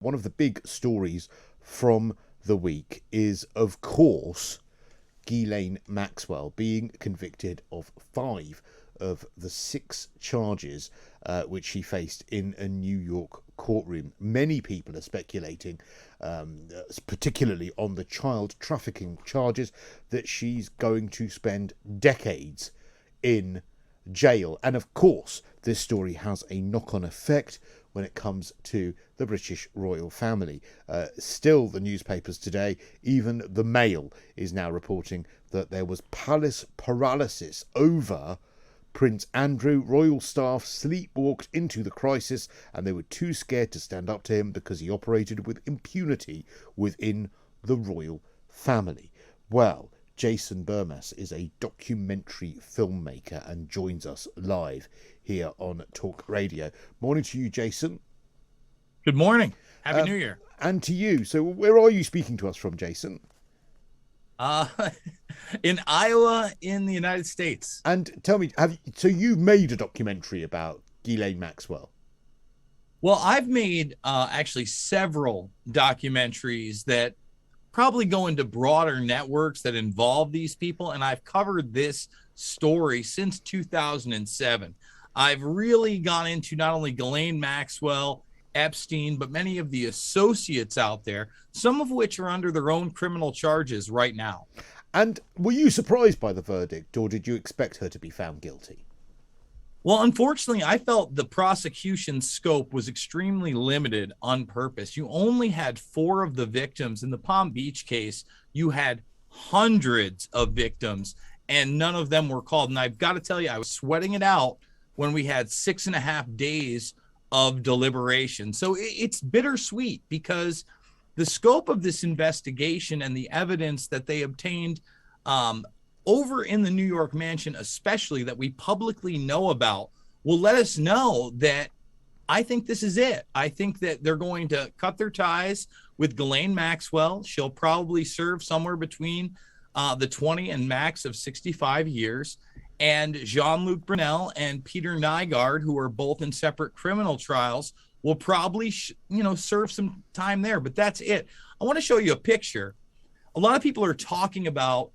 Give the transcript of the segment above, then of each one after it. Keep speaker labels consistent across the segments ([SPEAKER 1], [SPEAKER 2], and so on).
[SPEAKER 1] One of the big stories from the week is, of course, Ghislaine Maxwell being convicted of 5 of the 6 charges which she faced in a New York courtroom. Many people are speculating, particularly on the child trafficking charges, that she's going to spend decades in jail. And of course, this story has a knock-on effect when it comes to the British royal family. Still, the newspapers today, even the Mail, is now reporting that there was palace paralysis over Prince Andrew. Royal staff sleepwalked into the crisis and they were too scared to stand up to him because he operated with impunity within the royal family. Well, Jason Burmas is a documentary filmmaker and joins us live here on Talk Radio. Morning to you, Jason.
[SPEAKER 2] Good morning. Happy New Year.
[SPEAKER 1] And to you. So where are you speaking to us from, Jason?
[SPEAKER 2] In Iowa, in the United States.
[SPEAKER 1] And tell me, so you've made a documentary about Ghislaine Maxwell?
[SPEAKER 2] Well, I've made actually several documentaries that probably go into broader networks that involve these people, and I've covered this story since 2007. I've really gone into not only Ghislaine Maxwell, Epstein, but many of the associates out there, some of which are under their own criminal charges right now.
[SPEAKER 1] And were you surprised by the verdict, or did you expect her to be found guilty?
[SPEAKER 2] Well, unfortunately, I felt the prosecution's scope was extremely limited on purpose. You only had 4 of the victims. In the Palm Beach case, you had hundreds of victims, and none of them were called. And I've got to tell you, I was sweating it out when we had 6.5 days of deliberation. So it's bittersweet because the scope of this investigation and the evidence that they obtained over in the New York mansion, especially that we publicly know about, will let us know that I think this is it. I think that they're going to cut their ties with Ghislaine Maxwell. She'll probably serve somewhere between the 20 and max of 65 years. And Jean-Luc Brunel and Peter Nygard, who are both in separate criminal trials, will probably, serve some time there. But that's it. I want to show you a picture. A lot of people are talking about,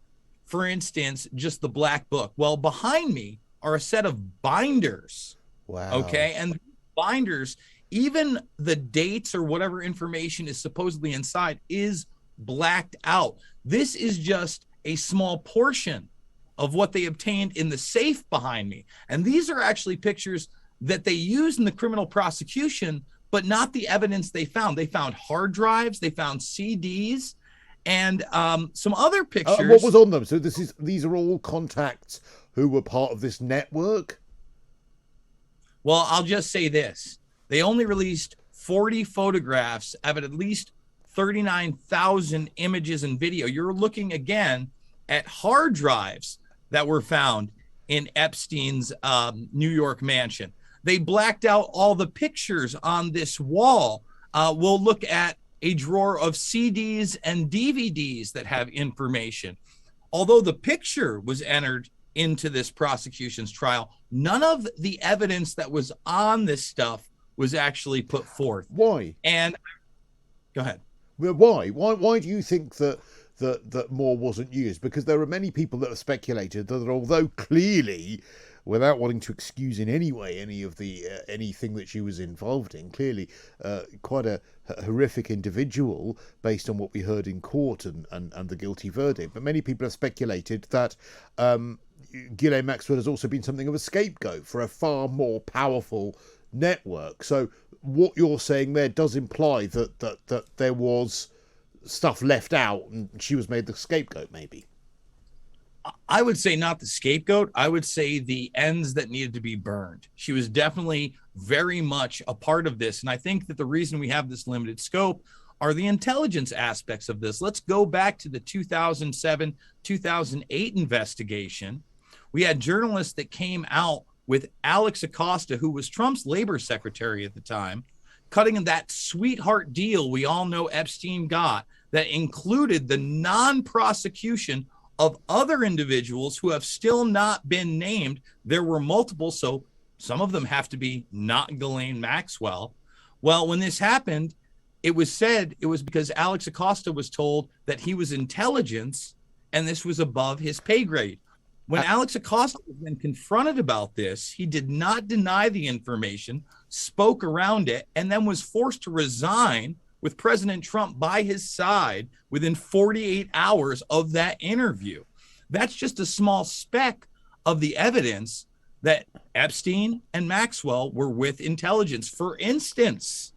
[SPEAKER 2] for instance, just the black book. Well, behind me are a set of binders.
[SPEAKER 1] Wow.
[SPEAKER 2] Okay. And binders, even the dates or whatever information is supposedly inside is blacked out. This is just a small portion of what they obtained in the safe behind me. And these are actually pictures that they used in the criminal prosecution, but not the evidence they found. They found hard drives, they found CDs, and some other pictures.
[SPEAKER 1] What was on them? So these are all contacts who were part of this network?
[SPEAKER 2] Well, I'll just say this. They only released 40 photographs of at least 39,000 images and video. You're looking again at hard drives that were found in Epstein's New York mansion. They blacked out all the pictures on this wall. We'll look at a drawer of CDs and DVDs that have information. Although the picture was entered into this prosecution's trial, none of the evidence that was on this stuff was actually put forth.
[SPEAKER 1] Why?
[SPEAKER 2] And go ahead.
[SPEAKER 1] Well, why? Why do you think that more wasn't used? Because there are many people that have speculated that although clearly, without wanting to excuse in any way any of the anything that she was involved in, clearly quite a horrific individual based on what we heard in court and the guilty verdict. But many people have speculated that Ghislaine Maxwell has also been something of a scapegoat for a far more powerful network. So what you're saying there does imply that there was stuff left out and she was made the scapegoat, maybe.
[SPEAKER 2] I would say not the scapegoat. I would say the ends that needed to be burned. She was definitely very much a part of this. And I think that the reason we have this limited scope are the intelligence aspects of this. Let's go back to the 2007, 2008 investigation. We had journalists that came out with Alex Acosta, who was Trump's labor secretary at the time, cutting that sweetheart deal we all know Epstein got that included the non-prosecution of other individuals who have still not been named. There were multiple, so some of them have to be not Ghislaine Maxwell. Well, when this happened, it was said it was because Alex Acosta was told that he was intelligence and this was above his pay grade. When Alex Acosta was then confronted about this, he did not deny the information, spoke around it, and then was forced to resign with President Trump by his side within 48 hours of that interview. That's just a small speck of the evidence that Epstein and Maxwell were with intelligence. For instance,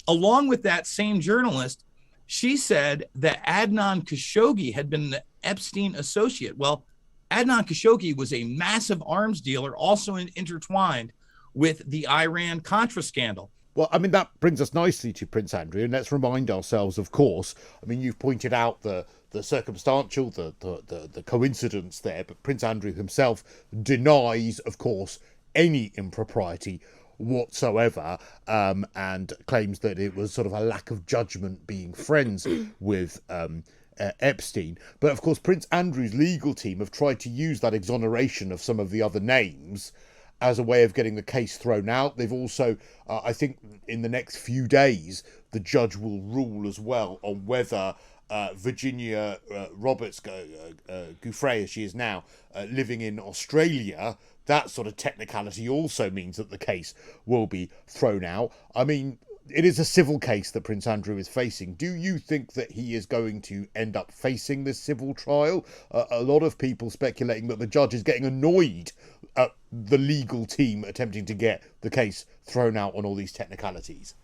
[SPEAKER 2] along with that same journalist, she said that Adnan Khashoggi had been the Epstein associate. Well, Adnan Khashoggi was a massive arms dealer, also intertwined with the Iran-Contra scandal.
[SPEAKER 1] Well, I mean, that brings us nicely to Prince Andrew, and let's remind ourselves, of course, I mean, you've pointed out the circumstantial, the coincidence there, but Prince Andrew himself denies, of course, any impropriety whatsoever, and claims that it was sort of a lack of judgment being friends with Epstein. But of course, Prince Andrew's legal team have tried to use that exoneration of some of the other names as a way of getting the case thrown out. They've also, I think in the next few days, the judge will rule as well on whether Virginia Roberts Giuffre, as she is now, living in Australia, that sort of technicality also means that the case will be thrown out. I mean, it is a civil case that Prince Andrew is facing. Do you think that he is going to end up facing this civil trial? A lot of people speculating that the judge is getting annoyed at the legal team attempting to get the case thrown out on all these technicalities.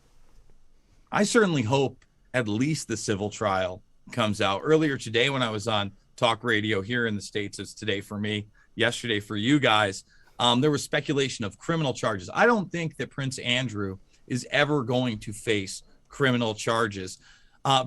[SPEAKER 2] I certainly hope at least the civil trial comes out. Earlier today when I was on talk radio here in the States, it's today for me, yesterday for you guys, there was speculation of criminal charges. I don't think that Prince Andrew is ever going to face criminal charges.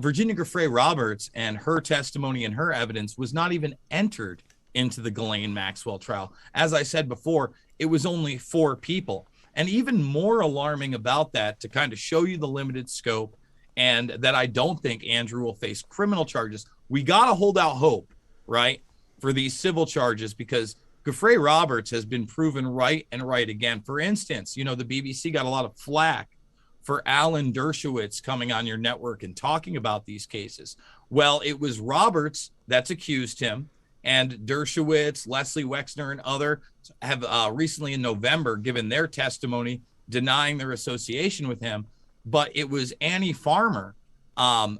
[SPEAKER 2] Virginia Giuffre Roberts and her testimony and her evidence was not even entered into the Ghislaine Maxwell trial. As I said before, it was only 4 people. And even more alarming about that, to kind of show you the limited scope and that I don't think Andrew will face criminal charges, we got to hold out hope, right, for these civil charges, because Giuffre Roberts has been proven right and right again. For instance, you know, the BBC got a lot of flack for Alan Dershowitz coming on your network and talking about these cases. Well, it was Roberts that's accused him, and Dershowitz, Leslie Wexner, and other have recently in November given their testimony denying their association with him. But it was Annie Farmer, Annie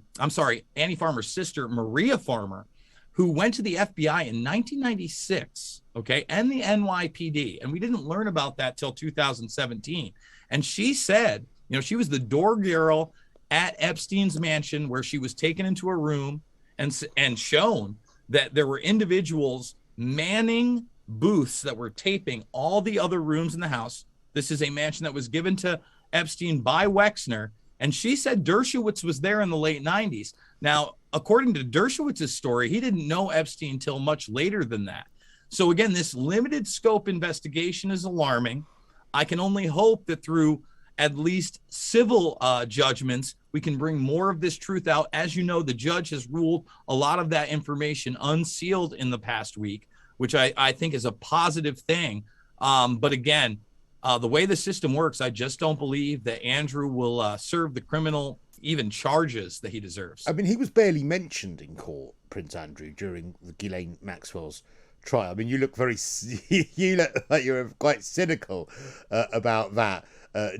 [SPEAKER 2] Farmer's sister, Maria Farmer, who went to the FBI in 1996, okay, and the NYPD. And we didn't learn about that till 2017. And she said, you know, she was the door girl at Epstein's mansion, where she was taken into a room and shown that there were individuals manning booths that were taping all the other rooms in the house. This is a mansion that was given to Epstein by Wexner. And she said Dershowitz was there in the late 90s. Now, according to Dershowitz's story, he didn't know Epstein till much later than that. So again, this limited scope investigation is alarming. I can only hope that through at least civil judgments, we can bring more of this truth out. As you know, the judge has ruled a lot of that information unsealed in the past week, which I think is a positive thing. But again, the way the system works, I just don't believe that Andrew will serve the criminal even charges that he deserves.
[SPEAKER 1] I mean, he was barely mentioned in court, Prince Andrew, during the Ghislaine Maxwell's trial. I mean, you look you look like you're quite cynical about that,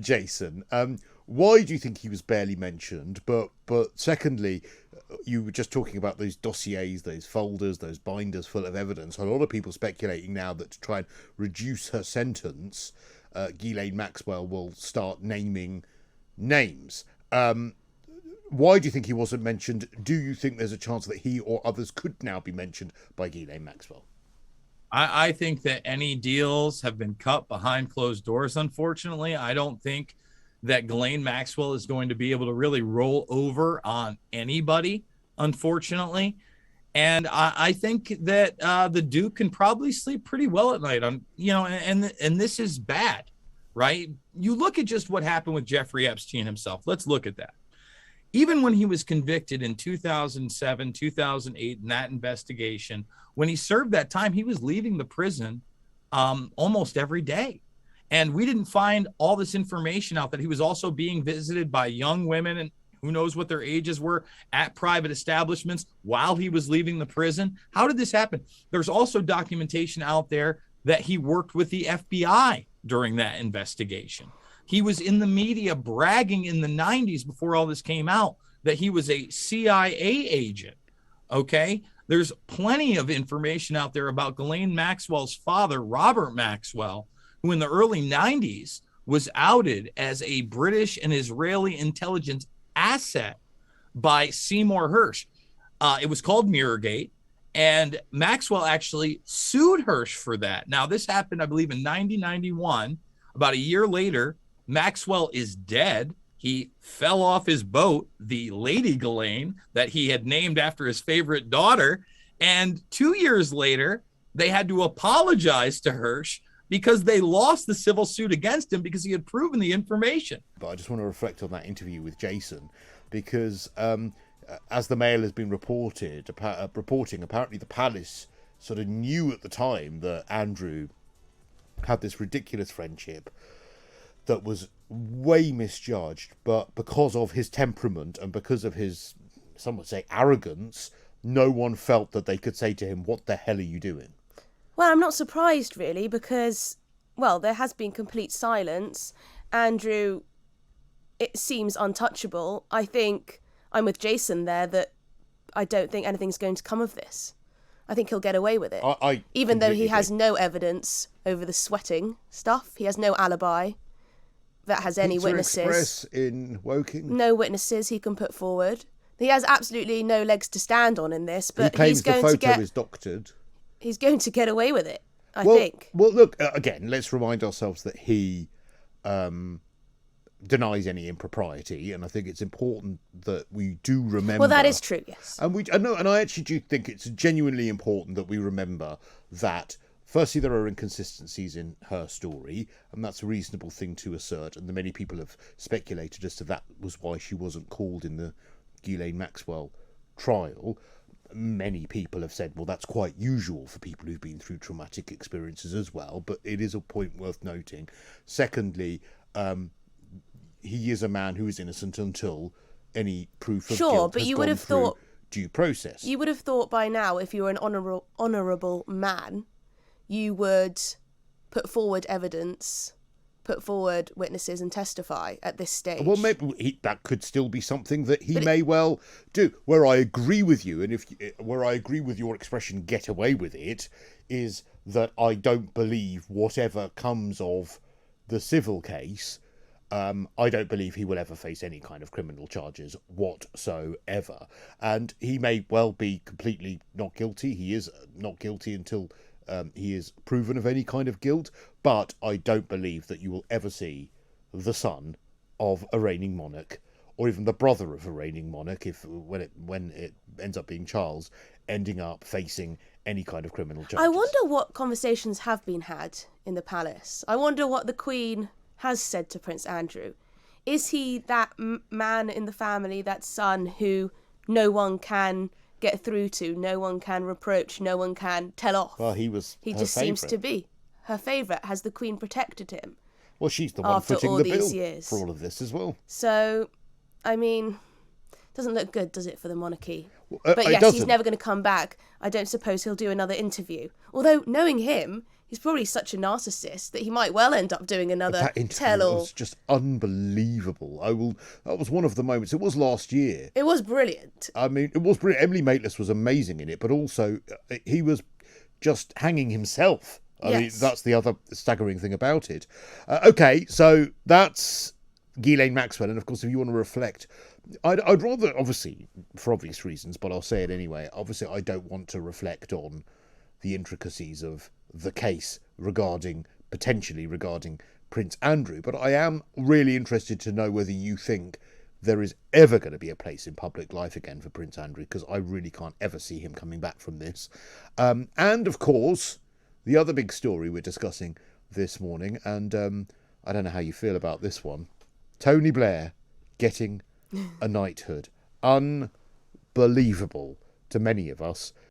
[SPEAKER 1] Jason. Why do you think he was barely mentioned? But secondly, you were just talking about those dossiers, those folders, those binders full of evidence. A lot of people speculating now that to try and reduce her sentence, Ghislaine Maxwell will start naming names. Why do you think he wasn't mentioned? Do you think there's a chance that he or others could now be mentioned by Ghislaine Maxwell?
[SPEAKER 2] I think that any deals have been cut behind closed doors, unfortunately. I don't think that Ghislaine Maxwell is going to be able to really roll over on anybody, unfortunately. And I think that the Duke can probably sleep pretty well at night. And this is bad, right? You look at just what happened with Jeffrey Epstein himself. Let's look at that. Even when he was convicted in 2007, 2008, in that investigation, when he served that time, he was leaving the prison almost every day. And we didn't find all this information out that he was also being visited by young women who knows what their ages were, at private establishments while he was leaving the prison. How did this happen? There's also documentation out there that he worked with the FBI during that investigation. He was in the media bragging in the 90s before all this came out that he was a CIA agent. Okay. There's plenty of information out there about Ghislaine Maxwell's father, Robert Maxwell, who in the early 90s was outed as a British and Israeli intelligence asset by Seymour Hersh. It was called Mirrorgate, and Maxwell actually sued Hersh for that. Now, this happened, I believe, in 1991. About a year later, Maxwell is dead. He fell off his boat, the Lady Ghislaine, that he had named after his favorite daughter. And 2 years later, they had to apologize to Hersh because they lost the civil suit against him because he had proven the information.
[SPEAKER 1] But I just want to reflect on that interview with Jason, because as the Mail has been reporting, apparently the palace sort of knew at the time that Andrew had this ridiculous friendship that was way misjudged, but because of his temperament and because of his, some would say, arrogance, no one felt that they could say to him, "What the hell are you doing?"
[SPEAKER 3] Well, I'm not surprised, really, because, well, there has been complete silence. Andrew, it seems untouchable. I think I'm with Jason there that I don't think anything's going to come of this. I think he'll get away with it. Even though he has no evidence over the sweating stuff. He has no alibi that has any witnesses.
[SPEAKER 1] Express in Woking.
[SPEAKER 3] No witnesses he can put forward. He has absolutely no legs to stand on in this, but
[SPEAKER 1] he claims
[SPEAKER 3] he's going
[SPEAKER 1] the photo
[SPEAKER 3] to get...
[SPEAKER 1] is doctored.
[SPEAKER 3] He's going to get away with it, I think.
[SPEAKER 1] Well, look, again, let's remind ourselves that he denies any impropriety, and I think it's important that we do remember...
[SPEAKER 3] Well, that is true, yes.
[SPEAKER 1] And I actually do think it's genuinely important that we remember that, firstly, there are inconsistencies in her story, and that's a reasonable thing to assert, and many people have speculated as to that was why she wasn't called in the Ghislaine Maxwell trial. Many people have said, well, that's quite usual for people who've been through traumatic experiences as well, but it is a point worth noting. Secondly, he is a man who is innocent until any proof of guilt has gone through due process.
[SPEAKER 3] You would have thought by now, if you were an honourable man, you would put forward evidence, put forward witnesses and testify at this stage.
[SPEAKER 1] Well, maybe that could still be something that he may well do. Where I agree with you, and where I agree with your expression, get away with it, is that I don't believe whatever comes of the civil case, I don't believe he will ever face any kind of criminal charges whatsoever. And he may well be completely not guilty. He is not guilty until he is proven of any kind of guilt, but I don't believe that you will ever see the son of a reigning monarch, or even the brother of a reigning monarch, when it ends up being Charles, ending up facing any kind of criminal charges.
[SPEAKER 3] I wonder what conversations have been had in the palace. I wonder what the Queen has said to Prince Andrew. Is he that man in the family, that son who no one can get through to, no one can reproach, no one can tell off?
[SPEAKER 1] Well, he just
[SPEAKER 3] seems to be her favourite. Has the Queen protected him?
[SPEAKER 1] Well, she's the one footing the bill for all of this as well.
[SPEAKER 3] So, I mean, doesn't look good, does it, for the monarchy? But yes, he's never going to come back. I don't suppose he'll do another interview. Although, knowing him, he's probably such a narcissist that he might well end up doing another tell-all.
[SPEAKER 1] That was just unbelievable. That was one of the moments. It was last year.
[SPEAKER 3] It was brilliant.
[SPEAKER 1] I mean, it was brilliant. Emily Maitlis was amazing in it, but also he was just hanging himself. I mean, that's the other staggering thing about it. Okay, so that's Ghislaine Maxwell, and of course, if you want to reflect, I'd rather, obviously, for obvious reasons, but I'll say it anyway, obviously I don't want to reflect on the intricacies of the case potentially regarding Prince Andrew, but I am really interested to know whether you think there is ever going to be a place in public life again for Prince Andrew, because I really can't ever see him coming back from this. And of course, the other big story we're discussing this morning, and I don't know how you feel about this one, Tony Blair getting a knighthood. Unbelievable to many of us.